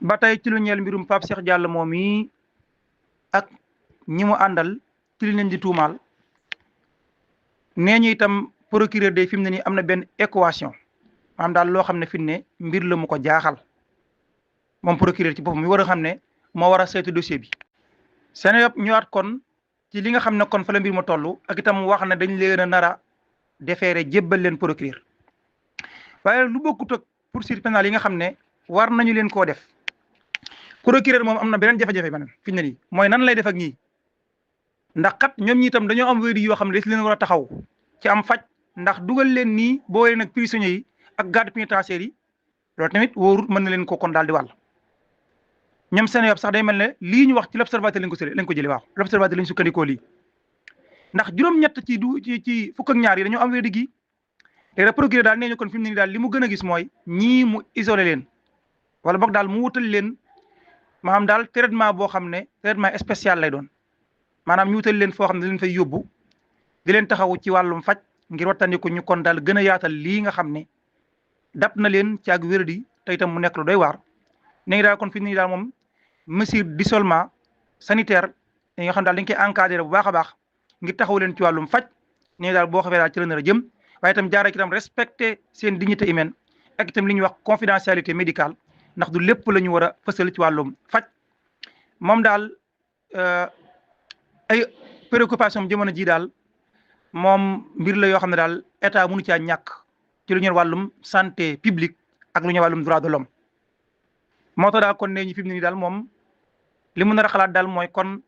ba tey ci lu ñeel mbirum Pape Cheikh Diallo moom yi ak ñi mu àndal ci li leen di tuumaal nee ñu itam procureur day fi mu ne nii am na benn équation maanaam daal loo xam ne fi mu ne mbir la mu ko jaaxal moom procureur ci boppam mi war a xam ne moo war a saytu dossier bi. Seneweb ñëwaat kon ci li nga xam ne kon fa la mbir ma toll ak itam wax ne dañ leen a nar a déféré jébbal leen procureur waaye lu bokkut ak poursuite pénale yi nga xam ne war nañu leen koo def. procureur moom am na beneen jafe-jafe beneen fi mu ne nii mooy nan lay def ak ñii ndax kat ñoom ñi itam dañoo am wéri yoo xam ne dañ leen war a taxaw ci am faj ndax dugal leen nii boole nag prisonniers yi ak garde pénitentiaire yi loolu tamit wóorut mën na leen ko kon daal di wàll. ñoom Seneweb sax day mel ne lii ñu wax ci l'observateur lañ ko jëlee waaw l'observateur lañ sukkandikoo lii ndax juróom-ñett ci fukk ak ñaar yi dañoo am wéri gi léegi procureur daal nee ñu kon fi mu ne nii daal li mu gën a gis mooy ñii mu isolé leen wala boog daal mu wutal leen. maanaam daal traitement boo xam ne traitement spécial lay doon maanaam ñu wutal leen foo xam ne leen fay yóbbu di leen taxawu ci wàllum faj ngir wattandiku ñu kon daal gën a yaatal lii nga xam ne dab na leen ci ak wéradi te itam mu nekk lu doy waar. léegi daal kon fi nii daal moom mesure d'isolement sanitaire yi nga xam daal dañ koy encadré bu baax a baax ngir taxawu leen ci wàllum faj léegi daal boo xamee daal ci la nar a jëm waaye itam jaaree ci itam respecté seen dignité humaine ak itam li ñuy wax confidentialité médicale. ndax du lépp la ñu war a fësal ci wàllum faj moom daal ay préoccupation jamono ji daal moom mbir la yoo xam ne daal état mënu caa ñàkk ci lu ñu wàllum santé publique ak lu ñu wàllum droit de l'homme moo tax daal kon nee ñu fi mu ne nii daal moom li mu nar a xalaat daal mooy kon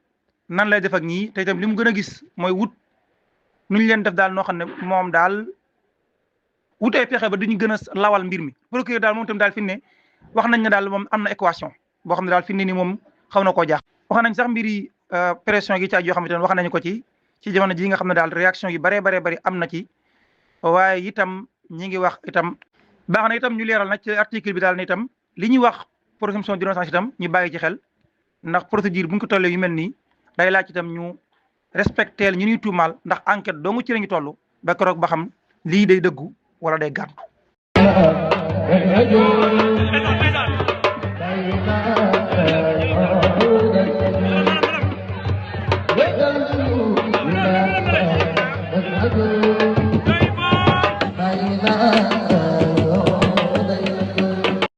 nan lay def ak ñii te itam li mu gën a gis mooy wut nu ñu leen def daal noo xam ne moom daal wutee pexe ba duñu gën a lawal mbir mi procureur daal moom itam daal fi ne wax nañ ne daal moom am na équation boo xam ne daal fi ne ni moom xaw na koo jaax wax nañ sax mbiri pression gi caaj yoo xamante ne wax nañu ko ci jamono ji nga xam ne daal réaction yi baree bari am na ci waaye itam ñi ngi wax itam baax na itam ñu leeral nag ci article bi daal ne itam li ñuy wax présomption d'innocence itam ñu bàyyi ci xel ndax procédure bu ñu ko tollee yu mel nii day laaj itam ñu respecteel ñu ñuy tuumaal ndax enquête dong ci lañu toll ba keroog ba xam lii day dëggu wala day gàntu